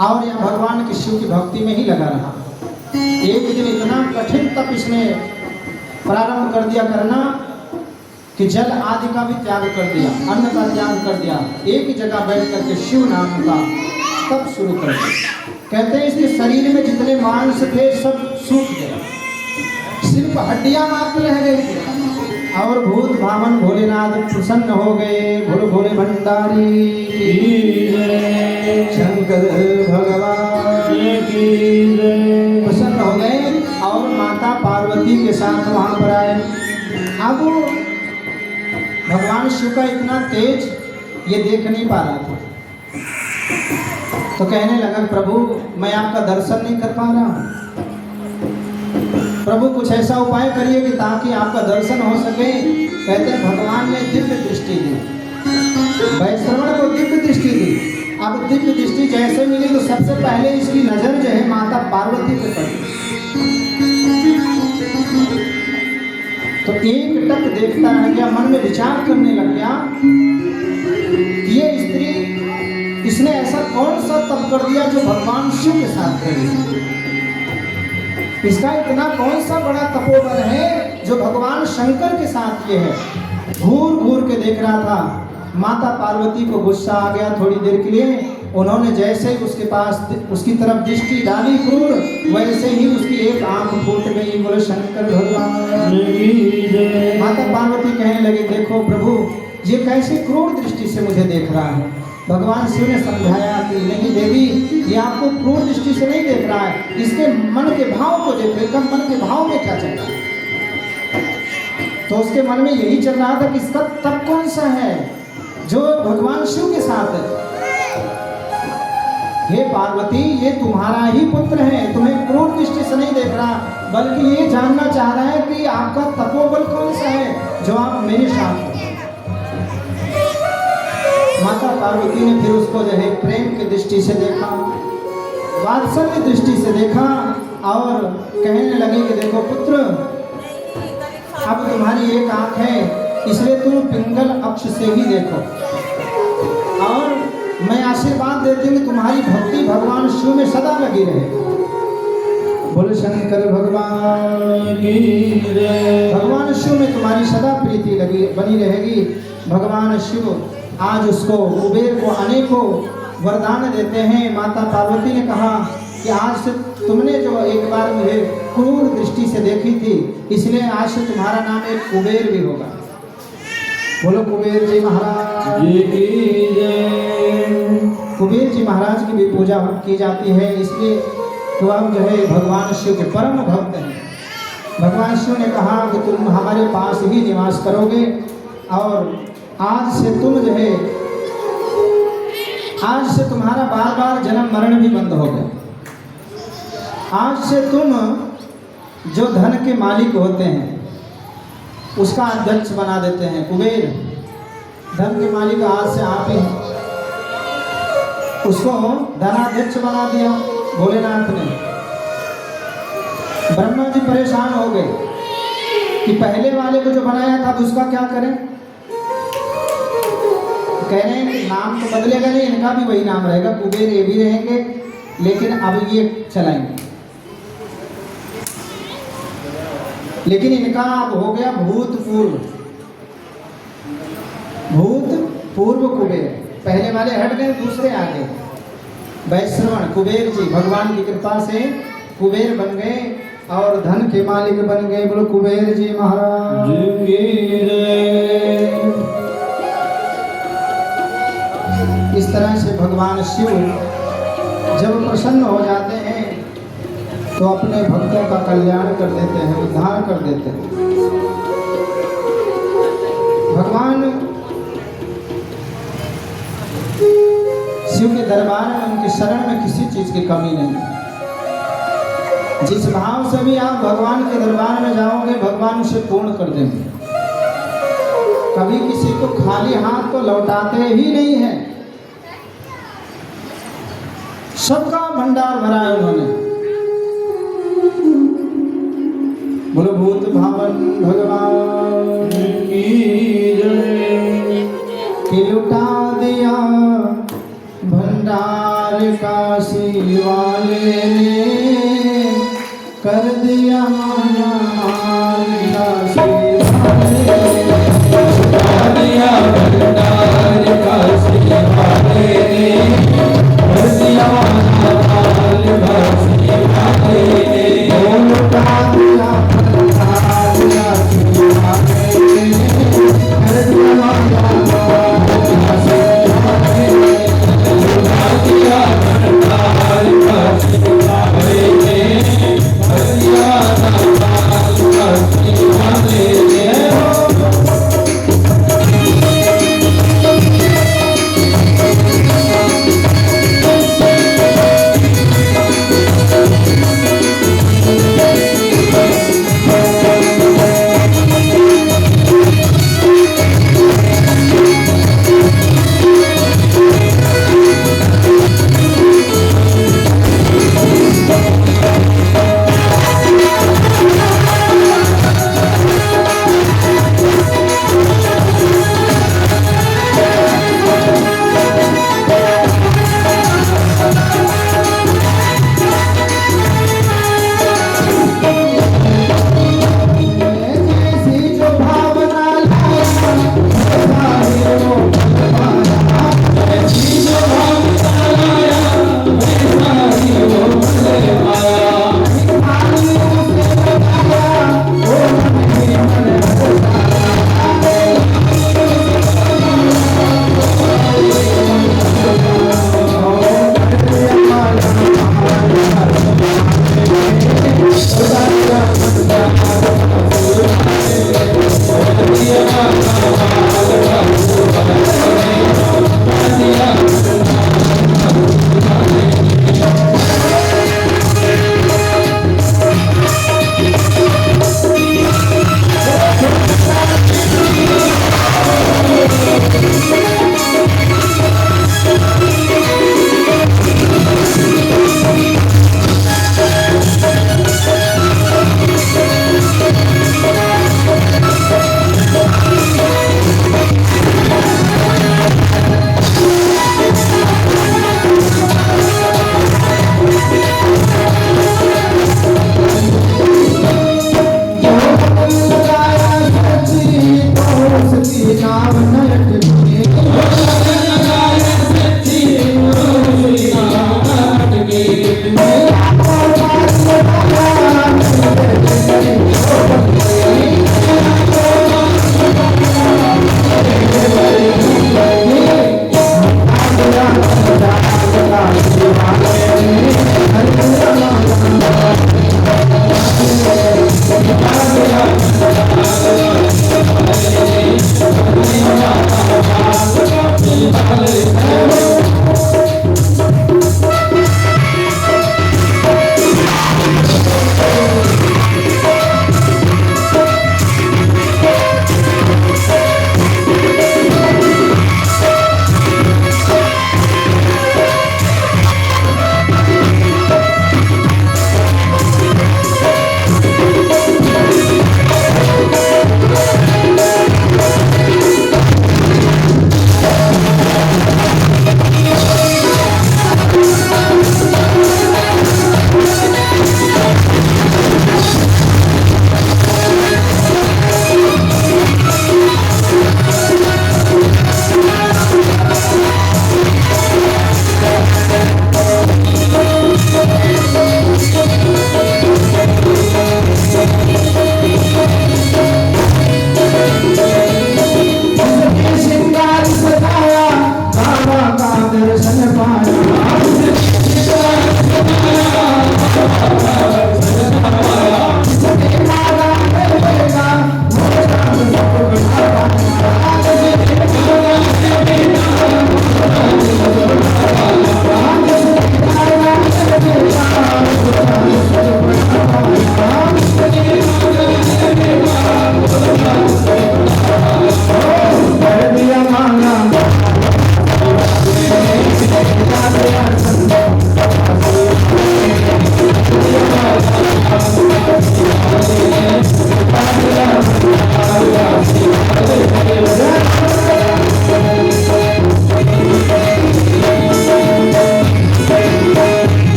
[SPEAKER 1] और यह भगवान की शिव की भक्ति में ही लगा रहा। एक दिन इतना कठिन तप इसने प्रारंभ कर दिया करना कि जल आदि का भी त्याग कर दिया, अन्न का त्याग कर दिया। एक ही जगह बैठ करके शिव नाम का तप शुरू कर दिया। कहते हैं इसके शरीर में जितने मांस थे सब सूख गए, सिर्फ हड्डियां मात्र रह गई थी। और भूत भावन भोलेनाथ प्रसन्न हो गए। भोले भोले भंडारी की जय, शंकर भगवान की जय। प्रसन्न हो गए और माता पार्वती के साथ वहां पर आए। अब भगवान शिव का इतना तेज ये देख नहीं पा रहा था, तो कहने लगा प्रभु मैं आपका दर्शन नहीं कर पा रहा हूँ, प्रभु कुछ ऐसा उपाय करिए कि ताकि आपका दर्शन हो सके। कहते हैं भगवान ने दिव्य दृष्टि दी, वैश्रवण को दिव्य दृष्टि दी। अब दिव्य दृष्टि जैसे मिली तो सबसे पहले इसकी नजर जो है माता पार्वती पे पड़ी। तो एक टक देखता रह गया, मन में विचार करने लग गया कि ये स्त्री, इसने ऐसा कौन सा तप कर दिया जो भगवान शिव के साथ करेगी। इसका इतना कौन सा बड़ा तपोबल है जो भगवान शंकर के साथ ये है। घूर घूर के देख रहा था। माता पार्वती को गुस्सा आ गया थोड़ी देर के लिए। उन्होंने जैसे ही उसके पास उसकी तरफ दृष्टि डाली क्रूर, वैसे ही उसकी एक आंख फूट गई। बोले शंकर भगवान। माता पार्वती कहने लगी, देखो प्रभु, ये कैसी क्रूर दृष्टि से मुझे देख रहा है। भगवान शिव ने समझाया कि नहीं देवी, ये आपको क्रूर दृष्टि से नहीं देख रहा है, इसके मन के भाव को देखो, मन के भाव में क्या चल रहा है। तो उसके मन में यही चल रहा था कि इसका तप कौन सा है जो भगवान शिव के साथ है। हे पार्वती, ये तुम्हारा ही पुत्र है, तुम्हें क्रूर दृष्टि से नहीं देख रहा, बल्कि ये जानना चाह रहा है कि आपका तपोबल कौन सा है जो आप मेरे साथ हो। माता पार्वती ने फिर उसको जो है प्रेम की दृष्टि से देखा, वात्सल्य दृष्टि से देखा और कहने लगे कि देखो पुत्र, अब तुम्हारी एक आंख है, इसलिए तुम पिंगल अक्ष से ही देखो, और मैं आशीर्वाद देती हूँ कि तुम्हारी भक्ति भगवान शिव में सदा लगी रहे। बोले शंकर भगवान की जय। भगवान शिव में तुम्हारी सदा प्रीति लगी बनी रहेगी। भगवान शिव आज उसको, कुबेर को अनेकों वरदान देते हैं। माता पार्वती ने कहा कि आज से तुमने जो एक बार मुझे क्रूर दृष्टि से देखी थी, इसलिए आज से तुम्हारा नाम एक कुबेर भी होगा। बोलो कुबेर जी महाराज की जय। कुबेर जी महाराज की भी पूजा की जाती है, इसलिए तो हम जो है भगवान शिव के परम भक्त हैं। भगवान शिव ने कहा कि तुम हमारे पास ही निवास करोगे, और आज से तुम जो है, आज से तुम्हारा बार बार जन्म मरण भी बंद हो गया। आज से तुम जो धन के मालिक होते हैं उसका अध्यक्ष बना देते हैं। कुबेर धन के मालिक आज से आप ही हैं, उसको धनाध्यक्ष बना दिया भोलेनाथ ने। ब्रह्मा जी परेशान हो गए कि पहले वाले को जो बनाया था उसका क्या करें। कह रहे हैं नाम तो बदलेगा नहीं, इनका भी वही नाम रहेगा, कुबेर ये भी रहेंगे, लेकिन अब ये चलाएंगे। लेकिन इनका अब हो गया भूतपूर्व, भूतपूर्व कुबेर। पहले वाले हट गए, दूसरे आ गए। वैश्रवण कुबेर जी भगवान की कृपा से कुबेर बन गए और धन के मालिक बन गए। बोलो कुबेर जी महाराज की जय। इस तरह से भगवान शिव जब प्रसन्न हो जाते हैं तो अपने भक्तों का कल्याण कर देते हैं, उद्धार कर देते हैं। भगवान शिव के दरबार में, उनके शरण में किसी चीज की कमी नहीं। जिस भाव से भी आप भगवान के दरबार में जाओगे, भगवान उसे पूर्ण कर देंगे। कभी किसी को खाली हाथ तो लौटाते ही नहीं है, सबका भंडार भरा है उन्होंने। बोलो भूत भावन भगवान की जय। कि लुटा दिया भंडार काशी वाले ने, कर दिया माना काशी वाले। लुटा दिया भंडार काशी वाले ने, कर दिया माना काशी वाले ने। लुटा दिया भंडार काशी वाले ने, Hare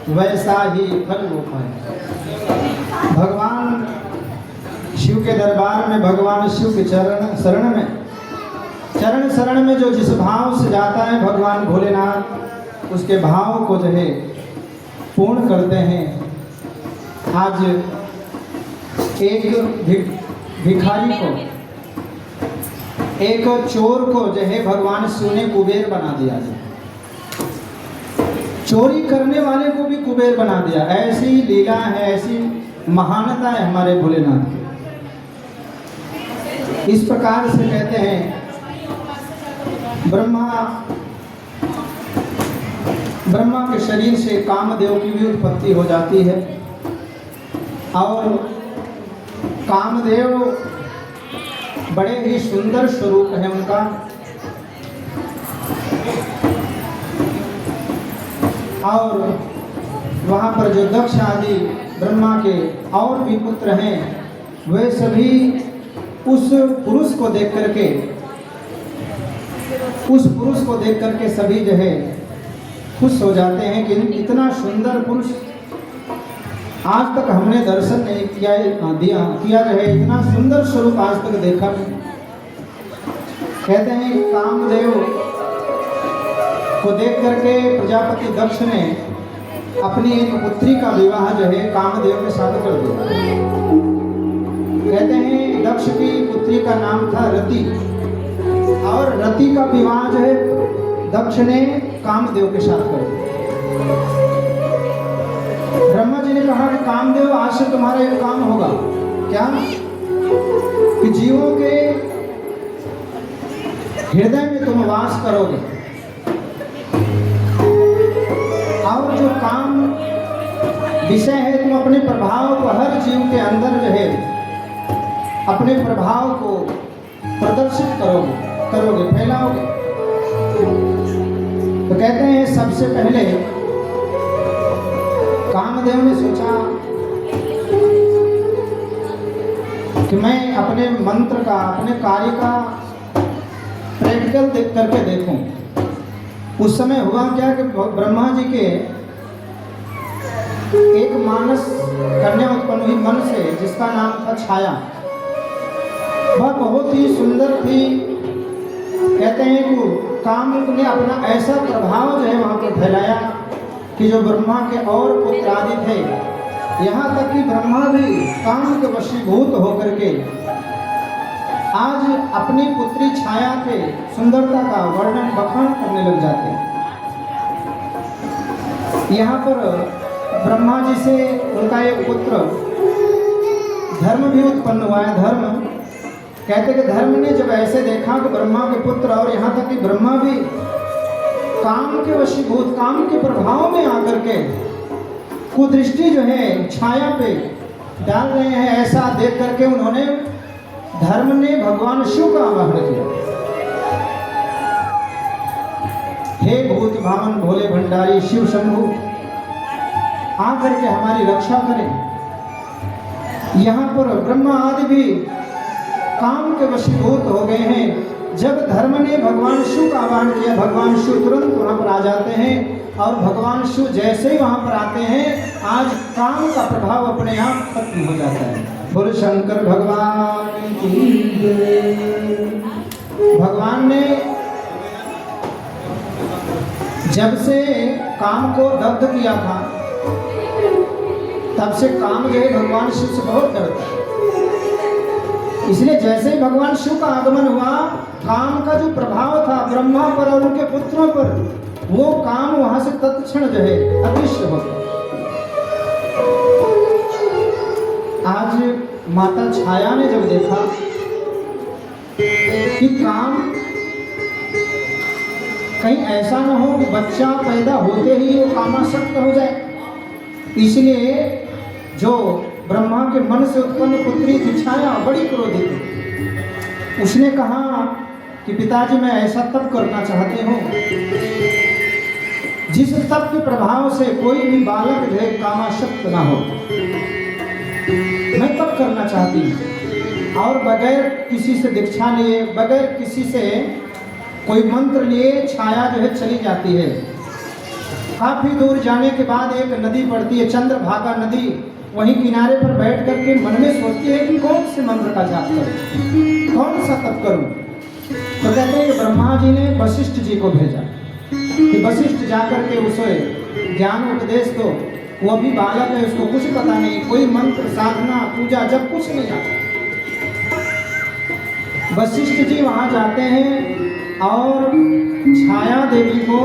[SPEAKER 1] वैसा ही फल वो पाए। भगवान शिव के दरबार में, भगवान शिव के चरण शरण में जो जिस भाव से जाता है भगवान भोलेनाथ उसके भाव को जो है पूर्ण करते हैं। आज एक भिखारी को, एक चोर को जो है भगवान शिव ने कुबेर बना दिया है। चोरी करने वाले को भी कुबेर बना दिया। ऐसी लीला है, ऐसी महानता है हमारे भोलेनाथ की। इस प्रकार से कहते हैं ब्रह्मा के शरीर से कामदेव की भी उत्पत्ति हो जाती है और कामदेव बड़े ही सुंदर स्वरूप है उनका। और वहाँ पर जो दक्ष आदि ब्रह्मा के और भी पुत्र हैं वे सभी उस पुरुष को देख करके सभी जो है खुश हो जाते हैं कि इतना सुंदर पुरुष आज तक हमने दर्शन नहीं किया रहे, इतना सुंदर स्वरूप आज तक देखा नहीं। कहते हैं कामदेव को देख करके प्रजापति दक्ष ने अपनी एक पुत्री का विवाह जो है कामदेव के साथ कर दिया। कहते हैं दक्ष की पुत्री का नाम था रति और रति का विवाह जो है दक्ष ने कामदेव के साथ कर दिया। ब्रह्मा जी ने कहा कि कामदेव आज से तुम्हारा एक काम होगा, क्या कि जीवों के हृदय में तुम वास करोगे और जो काम विषय है तुम अपने प्रभाव को हर जीव के अंदर जो है अपने प्रभाव को प्रदर्शित करोगे, फैलाओगे। तो कहते हैं सबसे पहले कामदेव ने सोचा कि मैं अपने मंत्र का, अपने कार्य का प्रैक्टिकल देख करके देखूं। उस समय हुआ क्या कि ब्रह्मा जी के एक मानस कन्या उत्पन्न हुई मन से, जिसका नाम था छाया। वह बहुत ही सुंदर थी। कहते हैं कि काम ने अपना ऐसा प्रभाव जो है वहाँ पर फैलाया कि जो ब्रह्मा के और पुत्र आदि थे, यहाँ तक कि ब्रह्मा भी काम के वशीभूत होकर के आज अपनी पुत्री छाया के सुंदरता का वर्णन बखान करने लग जाते हैं। यहाँ पर ब्रह्मा जी से उनका एक पुत्र धर्म भी उत्पन्न हुआ है। धर्म कहते कि धर्म ने जब ऐसे देखा कि ब्रह्मा के पुत्र और यहाँ तक कि ब्रह्मा भी काम के वशीभूत, काम के प्रभाव में आकर के कुदृष्टि जो है छाया पे डाल रहे हैं, ऐसा देख करके उन्होंने धर्म ने भगवान शिव का आवाहन किया। हे भूत भावन भोले भंडारी शिव शंभु, आकर के हमारी रक्षा करें। यहाँ पर ब्रह्मा आदि भी काम के वशीभूत हो गए हैं। जब धर्म ने भगवान शिव का आह्वान किया, भगवान शिव तुरंत वहाँ पर आ जाते हैं और भगवान शिव जैसे ही वहाँ पर आते हैं आज काम का प्रभाव अपने आप खत्म हो जाता है। बोले शंकर भगवान की जय। भगवान ने जब से काम को दग्ध किया था तब से काम जो है भगवान शिव से बहुत डरता है। इसलिए जैसे ही भगवान शिव का आगमन हुआ, काम का जो प्रभाव था ब्रह्मा पर और उनके पुत्रों पर, वो काम वहां से तत्क्षण जो है अदृश्य हो गया। आज माता छाया ने जब देखा कि काम कहीं ऐसा न हो कि बच्चा पैदा होते ही वो कामासक्त हो जाए, इसलिए जो ब्रह्मा के मन से उत्पन्न पुत्री थी छाया बड़ी क्रोधित थी। उसने कहा कि पिताजी मैं ऐसा तप करना चाहती हूँ जिस तप के प्रभाव से कोई भी बालक जो है कामासक्त ना हो। मैं तप करना चाहती हूँ और बगैर किसी से दीक्षा लिए, बगैर किसी से कोई मंत्र लिए छाया जो है चली जाती है। काफी दूर जाने के बाद एक नदी पड़ती है, चंद्रभागा नदी। वहीं किनारे पर बैठ करके मन में सोचती है कि कौन से मंत्र का जाप करूं, कौन सा तप करूं। तो कहते हैं कि ब्रह्मा जी ने वशिष्ठ जी को भेजा कि वशिष्ठ जाकर के उसे ज्ञान उपदेश दो। वो भी बालक है, उसको कुछ पता नहीं, कोई मंत्र साधना पूजा जब कुछ नहीं आता। वशिष्ठ जी वहां जाते हैं और छाया देवी को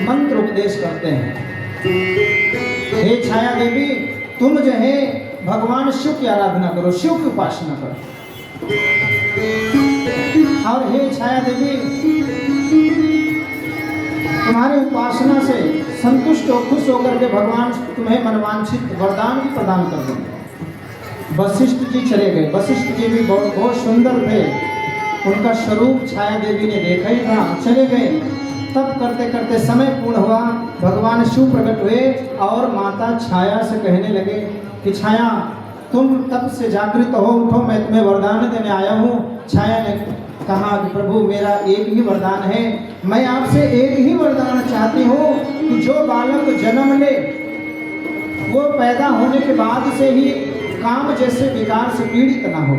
[SPEAKER 1] मंत्र उपदेश करते हैं। हे छाया देवी, तुम जो है भगवान शिव की आराधना करो, शिव की उपासना करो। और हे छाया देवी, तुम्हारी उपासना से संतुष्ट और खुश होकर के भगवान तुम्हें मनवांछित वरदान भी प्रदान कर देंगे। वशिष्ठ जी चले गए। वशिष्ठ जी भी बहुत सुंदर थे, उनका स्वरूप छाया देवी ने देखा ही था। चले गए। तब करते करते समय पूर्ण हुआ, भगवान शिव प्रकट हुए और माता छाया से कहने लगे कि छाया, तुम तब से जागृत हो, उठो, मैं तुम्हें वरदान देने आया हूँ। छाया ने कहा कि प्रभु, मेरा एक ही वरदान है, मैं आपसे एक ही वरदान चाहती हूँ कि जो बालक जन्म ले वो पैदा होने के बाद से ही काम जैसे विकार से पीड़ित ना हो।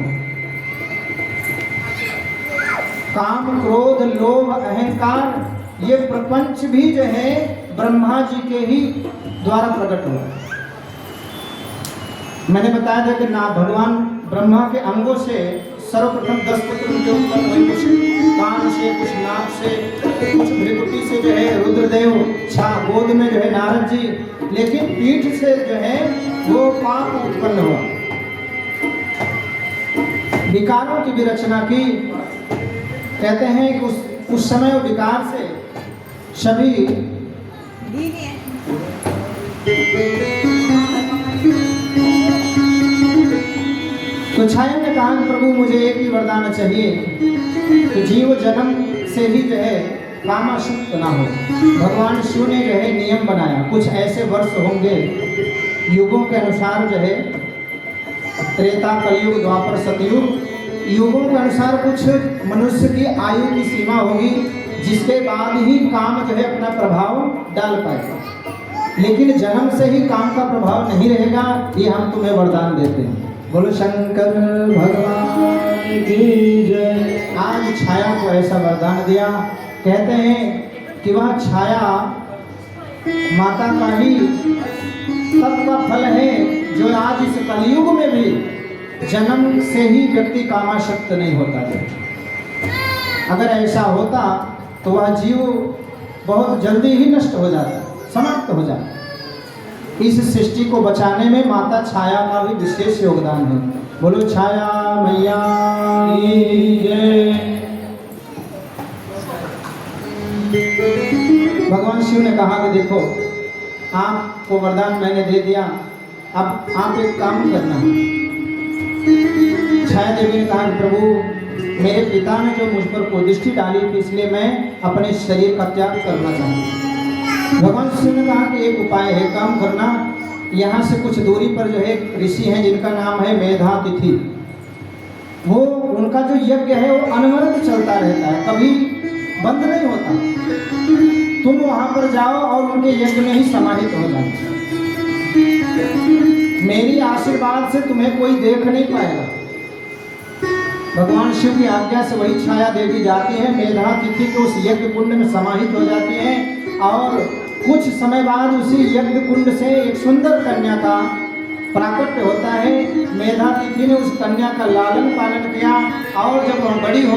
[SPEAKER 1] काम, क्रोध, लोभ, अहंकार, ये प्रपंच भी जो है ब्रह्मा जी के ही द्वारा प्रकट हुआ। मैंने बताया था कि ना भगवान ब्रह्मा के अंगों से सर्वप्रथम 10 पुत्र उनके उत्पन्न हुए, कुछ कान से, कुछ नाक से, कुछ भृकुटी से जो है रुद्रदेव, गोद में जो है नारद जी, लेकिन पीठ से जो है वो पाप उत्पन्न हुआ। विकारों की भी रचना की। कहते हैं कि उस समय वो विकार से सभी तो छाया ने कहा कि प्रभु, मुझे एक ही वरदान चाहिए कि जीव जन्म से ही जो है कामासक्त ना हो। भगवान शिव ने जो है नियम बनाया, कुछ ऐसे वर्ष होंगे युगों के अनुसार जो है, त्रेता, कलयुग, द्वापर, सतयुग, युगों के अनुसार कुछ मनुष्य की आयु की सीमा होगी जिसके बाद ही काम जो है अपना प्रभाव डाल पाएगा। लेकिन जन्म से ही काम का प्रभाव नहीं रहेगा, ये हम तुम्हें वरदान देते हैं। बोलो शंकर भगवान की जय। आज छाया को ऐसा वरदान दिया। कहते हैं कि वह छाया माता का ही तप का फल है जो आज इस कलयुग में भी जन्म से ही व्यक्ति कामासक्त नहीं होता है। अगर ऐसा होता तो वह जीव बहुत जल्दी ही नष्ट हो जाता, समाप्त हो जाता। इस सृष्टि को बचाने में माता छाया का भी विशेष योगदान है। बोलो छाया मैया की जय। भगवान शिव ने कहा कि देखो, आपको वरदान मैंने दे दिया, अब आप एक काम करना। छाया देवी ने कहा कि प्रभु, मेरे पिता ने जो मुझ पर कुदृष्टि डाली थी, इसलिए मैं अपने शरीर का त्याग करना चाहती। भगवान शिव ने कहा कि एक उपाय है, काम करना, यहाँ से कुछ दूरी पर जो है ऋषि हैं जिनका नाम है मेधातिथि। वो उनका जो यज्ञ है वो अनवरत चलता रहता है, कभी बंद नहीं होता। तुम वहाँ पर जाओ और उनके यज्ञ में ही समाहित हो जाओ। मेरी आशीर्वाद से तुम्हें कोई देख नहीं पाएगा। भगवान शिव की आज्ञा से वही छाया देवी जाती है, मेधातिथि के उस यज्ञ कुंड में समाहित हो जाती है और कुछ समय बाद उसी यज्ञ कुंड से एक सुंदर कन्या का प्राकट्य होता है। मेधातिथि ने उस कन्या का लालन पालन किया और जब वह बड़ी हो